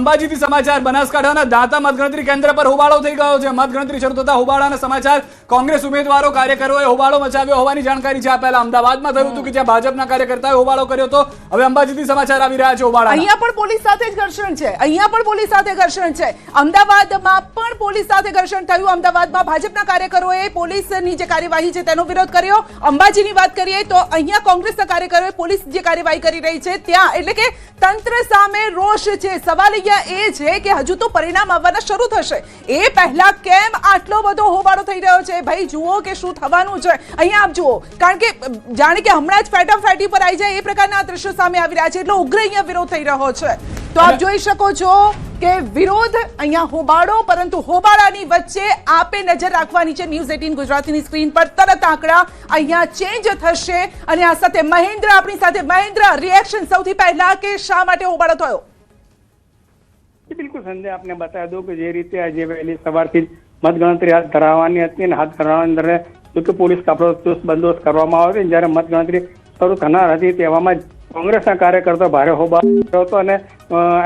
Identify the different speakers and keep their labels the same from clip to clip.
Speaker 1: અંબાજીથી સમાચાર બનાસકાંઠાના દાંતા મતગણતરી કેન્દ્ર પર હોબાળો થઈ ગયો છે। મતગણતરી શરૂ થતા હોબાળાના સમાચાર કોંગ્રેસ ઉમેદવારો કાર્યકરોએ હોબાળો મચાવ્યો હોવાની જાણકારી છે। આ પહેલા અમદાવાદમાં થયું હતું કે જ્યાં ભાજપના કાર્યકર્તાઓએ હોબાળો કર્યો હતો। હવે અંબાજીથી સમાચાર આવી રહ્યા છે હોબાળા।
Speaker 2: અહીંયા પણ પોલીસ સાથે જ ઘર્ષણ છે, અહીંયા પણ પોલીસ સાથે ઘર્ષણ છે। અમદાવાદમાં પણ પોલીસ સાથે ઘર્ષણ થયું। અમદાવાદમાં ભાજપના કાર્યકરોએ પોલીસની જે કાર્યવાહી છે તેનો વિરોધ કર્યો। અંબાજીની વાત કરીએ તો અહીંયા કોંગ્રેસના કાર્યકરોએ પોલીસ જે કાર્યવાહી કરી રહી છે ત્યાં, એટલે કે તંત્ર સામે રોષ છે। સવાલ અહીંયા એ છે કે હજુ તો પરિણામ આવવાના શરૂ થશે, એ પહેલા કેમ આટલો બધો હોબાળો થઈ રહ્યો છે? ભાઈ જુઓ કે શું થવાનું છે। અહીંયા આપ જુઓ, કારણ કે જાણે કે હમણાં જ ફેટાફેટી પર આવી જાય એ પ્રકારના દ્રશ્યો સામે આવી રહ્યા છે, એટલો ઉગ્ર અહીંયા વિરોધ થઈ રહ્યો છે। તો આપ જોઈ શકો છો કે વિરોધ અહીંયા હોબાળો, પરંતુ હોબાળાની વચ્ચે આપે નજર રાખવાની છે ન્યૂઝ 18 ગુજરાતીની સ્ક્રીન પર। તરત આંકડા અહીંયા ચેન્જ થશે અને આ સાથે મહેન્દ્ર આપણી સાથે। મહેન્દ્ર, રિએક્શન સૌથી પહેલા કે શા માટે હોબાળો થયો?
Speaker 3: બિલકુલ સંજય, આપને બતાવી દઉં કે જે રીતે આજે વહેલી સવારથી મતગણતરી હાથ ધરાવવાની હતી અને હાથ ધરાવવાની અંદર ચુસ્ત પોલીસ કાફલો ચુસ્ત બંદોબસ્ત કરવામાં આવ્યો હતો। જ્યારે મતગણતરી શરૂ થનાર હતી તેવામાં કોંગ્રેસના કાર્યકર્તાઓ ભારે હોબાળો કર્યો હતો અને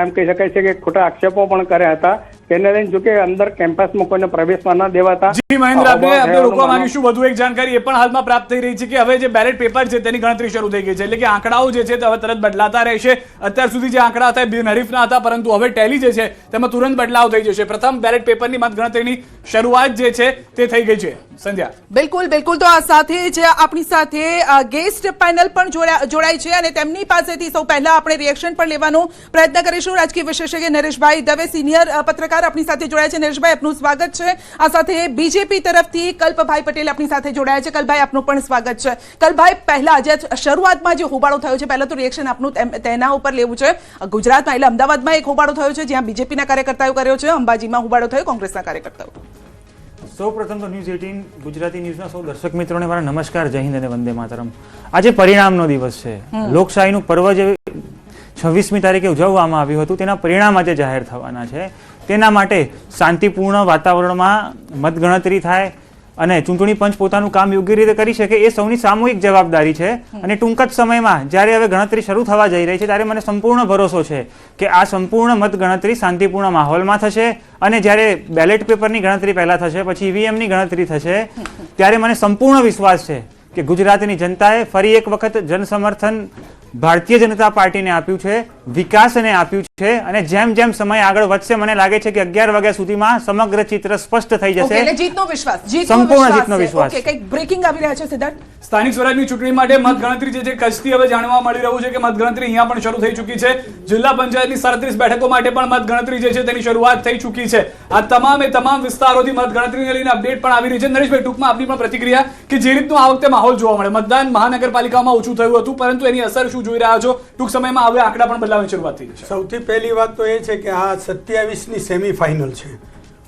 Speaker 3: એમ કહી શકાય છે કે ખોટા આક્ષેપો પણ કર્યા હતા। તેને લઈને જો કે અંદર કેમ્પસમાં કોઈને પ્રવેશમાં ન દેવાતા।
Speaker 1: જી મહેન્દ્ર, આપણે રોકવા માંગીશું વધુ એક જાણકારી એ પણ હાલમાં પ્રાપ્ત થઈ રહી છે કે હવે જે બેલેટ પેપર છે તેની ગણતરી શરૂ થઈ ગઈ છે, એટલે કે આંકડાઓ જે છે તે હવે તરત બદલાતા રહેશે। અત્યાર સુધી જે આંકડા હતા એ બિનહરીફના હતા, પરંતુ હવે ટેલી જે છે તેમાં તુરંત બદલાવ થઈ જશે। પ્રથમ બેલેટ પેપરની મતગણતરીની શરૂઆત જે છે તે થઈ ગઈ છે। સંધ્યા,
Speaker 2: બિલકુલ બિલકુલ। તો આ સાથે જ આપણી સાથે ગેસ્ટ પેનલ પણ જોડાય છે અને તેમની પાસેથી સૌ પહેલા આપણે રિએક્શન પણ લેવાનો પ્રયત્ન કરીશું। રાજકીય વિશેષજ્ઞ નરેશભાઈ દવે, સિનિયર પત્રકાર આપણી સાથે જોડાયા છે। નરેશભાઈ, આપનું સ્વાગત છે। આ સાથે બીજેપી તરફથી કલ્પભાઈ પટેલ આપણી સાથે જોડાયા છે। કલ્પભાઈ, આપનું પણ સ્વાગત છે। કલ્પભાઈ, પહેલા જે શરૂઆતમાં જે હોબાળો થયો છે, પહેલા તો રિએક્શન આપનું તેના ઉપર લેવું છે। ગુજરાતમાં એટલે અમદાવાદમાં એક હોબાળો થયો છે જ્યાં બીજેપીના કાર્યકર્તાઓ કર્યો છે, અંબાજીમાં હોબાળો થયો કોંગ્રેસના કાર્યકર્તાઓ।
Speaker 4: સૌપ્રથમ તો ન્યૂઝ 18 ગુજરાતી ન્યૂઝના સૌ દર્શક મિત્રોને મારા નમસ્કાર, જય હિન્દ અને વંદે માતરમ। આજે પરિણામનો દિવસ છે, લોકશાહીનું પર્વ જે 26મી તારીખે ઉજવવામાં આવ્યું હતું તેના પરિણામ આજે જાહેર થવાના છે। તેના માટે શાંતિપૂર્ણ વાતાવરણમાં મતગણતરી થાય અને ચૂંટણી પંચ પોતાનું કામ યોગ્ય રીતે કરી શકે એ સૌની સામૂહિક જવાબદારી છે। અને ટૂંક જ સમયમાં જ્યારે હવે ગણતરી શરૂ થવા જઈ રહી છે ત્યારે મને સંપૂર્ણ ભરોસો છે કે આ સંપૂર્ણ મતગણતરી શાંતિપૂર્ણ માહોલમાં થશે અને જ્યારે બેલેટ પેપરની ગણતરી પહેલા થશે, પછી ઈવીએમની ગણતરી થશે, ત્યારે મને સંપૂર્ણ વિશ્વાસ છે કે ગુજરાતની જનતાએ ફરી એક વખત જનસમર્થન ભારતીય જનતા પાર્ટીને આપ્યું છે, વિકાસને આપ્યું છે અને જેમ જેમ સમય આગળ વધશે મને લાગે છે કે 11 વાગ્યા સુધીમાં સમગ્ર ચિત્ર સ્પષ્ટ થઈ જશે।
Speaker 2: એટલે જીતનો વિશ્વાસ,
Speaker 4: સંપૂર્ણ જીતનો વિશ્વાસ।
Speaker 2: ઓકે, કઈક બ્રેકિંગ આવી રહ્યા છે સિદ્ધાર્થ?
Speaker 1: સ્થાનિક સ્વરાજની ચૂંટણી માટે મતગણતરી જે છે કચ્છથી હવે જાણવા મળી રહ્યું છે કે મતગણતરી અહીંયા પણ શરૂ થઈ ચૂકી છે। જિલ્લા પંચાયતની 37 બેઠકો માટે પણ મતગણતરી જે છે તેની શરૂઆત થઈ ચૂકી છે। આ તમામ વિસ્તારોથી મતગણતરીને લઈને અપડેટ પણ આવી રહી છે। નરેશભાઈ, ટૂંકમાં આપની પણ પ્રતિક્રિયા કે જે રીતનો આ વખતે માહોલ જોવા મળે, મતદાન મહાનગરપાલિકામાં ઓછું થયું હતું, પરંતુ એની અસર શું જોઈ રહ્યા છો? ટૂંક સમયમાં હવે આંકડા પણ બદલાવાની શરૂઆત થઈ છે।
Speaker 5: સૌથી પહેલી વાત તો એ છે કે આ 27ની સેમીફાઇનલ છે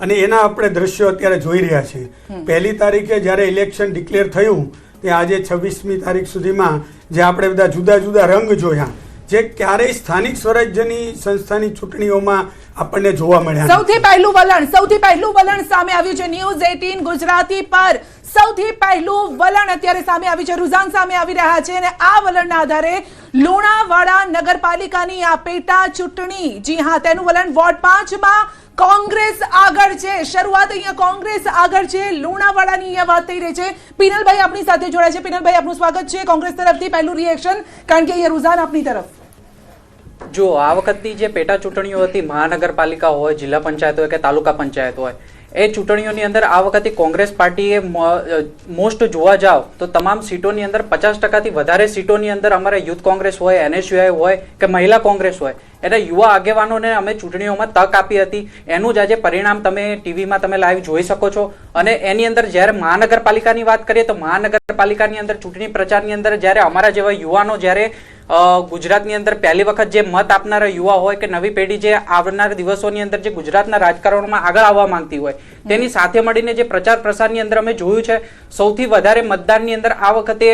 Speaker 5: અને એના આપણે દ્રશ્યો અત્યારે જોઈ રહ્યા છીએ। પહેલી તારીખે જ્યારે ઇલેક્શન ડિક્લેર થયું તે આજે 26મી તારીખ સુધીમાં જે આપણે બધા જુદા જુદા રંગ જોયા, જે ક્યારેય સ્થાનિક સ્વરાજ્યની સંસ્થાની ચૂંટણીઓમાં આપણને જોવા મળ્યા।
Speaker 2: સૌથી પહેલું વલણ સામે આવ્યું છે ન્યૂઝ 18 ગુજરાતી પર। સૌથી પહેલું વલણ અત્યારે સામે આવ્યું છે, રુઝાન સામે આવી રહ્યા છે અને આ વલણના આધારે લુણાવાડા નગરપાલિકાની આ પેટા ચૂંટણી, જી હા, તેનું વલણ વોર્ડ 5માં કોંગ્રેસ આગળ છે। શરૂઆત અહીંયા કોંગ્રેસ આગળ છે, લુણાવાડાની અહીંયા વાત થઈ રહી છે। પિનલભાઈ આપણી સાથે જોડાય છે। પિનલભાઈ, આપનું સ્વાગત છે। કોંગ્રેસ તરફથી પહેલું રિએક્શન, કારણ કે અહીંયા રુઝાન આપની તરફ।
Speaker 6: જો આ વખતની જે પેટા ચૂંટણીઓ હતી, મહાનગરપાલિકા હોય, જિલ્લા પંચાયત હોય કે તાલુકા પંચાયત હોય, એ ચૂંટણીઓની અંદર આ વખતે કોંગ્રેસ પાર્ટીએ મોસ્ટ જોવા જાવ તો તમામ સીટોની અંદર 50%થી વધારે સીટોની અંદર અમારે યુથ કોંગ્રેસ હોય, NSUI હોય કે મહિલા કોંગ્રેસ હોય, એટલે યુવા આગેવાનોને અમે ચૂંટણીઓમાં તક આપી હતી। એનું જ આજે પરિણામ તમે ટીવીમાં તમે લાઈવ જોઈ શકો છો। અને એની અંદર જ્યારે મહાનગરપાલિકાની વાત કરીએ તો મહાનગરપાલિકાની અંદર ચૂંટણી પ્રચારની અંદર જ્યારે અમારા જેવા યુવાનો જ્યારે ગુજરાતની અંદર પહેલી વખત જે મત આપનારા યુવા હોય કે નવી પેઢી જે આવનારા દિવસોની અંદર જે ગુજરાતના રાજકારણમાં આગળ આવવા માંગતી હોય, તેની સાથે મળીને જે પ્રચાર પ્રસારની અંદર અમે જોયું છે, સૌથી વધારે મતદાનની અંદર આ વખતે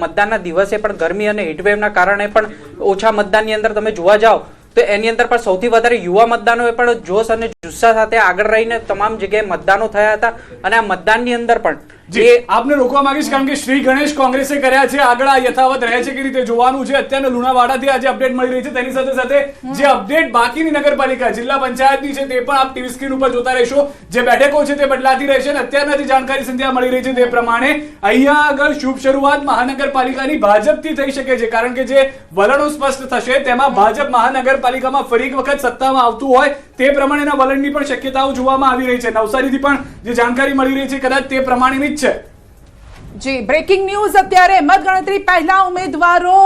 Speaker 6: મતદાનના દિવસે પણ ગરમી અને હીટવેવના કારણે પણ ઓછા મતદાનની અંદર તમે જોવા જાઓ તો એની અંદર પણ સૌથી વધારે યુવા મતદારોએ પણ જોશ અને જુસ્સા સાથે આગળ રહીને તમામ જગ્યાએ મતદાનો થયા હતા અને આ મતદાનની અંદર પણ
Speaker 1: જી આપને રોકવા માંગીશ કારણ કે શ્રી ગણેશ કોંગ્રેસે કર્યા છે આગળ આ યથાવત રહે છે કે રીતે જોવાનું છે અત્યારે લુણાવાડાથી આજે અપડેટ મળી રહી છે તેની સાથે સાથે જે અપડેટ બાકીની નગરપાલિકા જિલ્લા પંચાયતની છે તે પણ આપ ટીવી સ્ક્રીન ઉપર જોતા રહેશો જે બેઠકો છે તે બદલાતી રહેશે અને અત્યારના જે જાણકારી સંધ્યા મળી રહી છે તે પ્રમાણે અહીંયા આગળ શુભ શરૂઆત મહાનગરપાલિકાની ભાજપથી થઈ શકે છે કારણ કે જે વલણો સ્પષ્ટ થશે તેમાં ભાજપ મહાનગરપાલિકામાં ફરી એક વખત સત્તામાં આવતું હોય તે પ્રમાણેના વલણની પણ શક્યતાઓ જોવામાં આવી રહી છે નવસારીથી પણ જે જાણકારી મળી રહી છે કદાચ તે પ્રમાણેની જ છે
Speaker 2: જી બ્રેકિંગ ન્યૂઝ અત્યારે મતગણતરી પહેલા ઉમેદવારો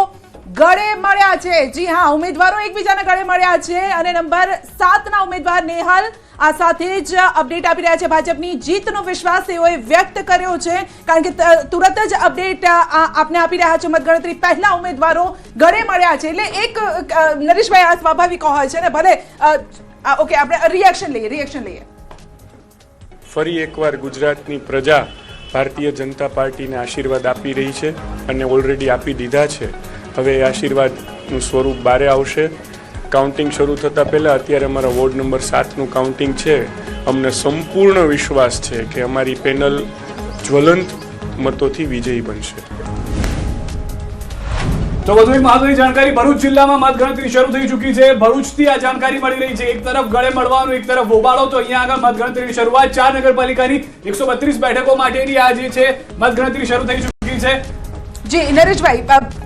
Speaker 2: ગળે મળ્યા છે જી હા ઉમેદવારો એકબીજાને ગળે મળ્યા છે અને નંબર 7 ના ઉમેદવાર નેહાલ આ સાથે જ અપડેટ આપી રહ્યા છે ભાજપની જીતનો વિશ્વાસ તેઓએ વ્યક્ત કર્યો છે કારણ કે તુરંત જ અપડેટ આપને આપી રહ્યા છે મતગણતરી પહેલા ઉમેદવારો ગળે મળ્યા છે એટલે એક નરેશભાઈ આ સ્વાભાવિક હોય છે ને ભલે ઓકે આપણે રિએક્શન લઈએ
Speaker 7: ફરી એકવાર ગુજરાતની પ્રજા ભારતીય જનતા પાર્ટીને આશીર્વાદ આપી રહી છે અને ઓલરેડી આપી દીધા છે હવે એ આશીર્વાદનું સ્વરૂપ બારે આવશે કાઉન્ટિંગ શરૂ થતાં પહેલાં અત્યારે અમારા વોર્ડ નંબર 7નું કાઉન્ટિંગ છે અમને સંપૂર્ણ વિશ્વાસ છે કે અમારી પેનલ જ્વલંત મતોથી વિજયી બનશે
Speaker 1: તો વધુ એક મહત્વની જાણકારી ભરૂચ જિલ્લામાં મતગણતરી શરૂ થઈ ચૂકી છે ભરૂચથી આ જાણકારી મળી રહી છે એક તરફ ગળે મળવાનું એક તરફ હોબાળો તો અહીંયા આગળ મતગણતરીની શરૂઆત 4 નગરપાલિકાની 132 બેઠકો માટેની આ જે છે મતગણતરી શરૂ થઈ ચૂકી છે
Speaker 2: જી નરેશભાઈ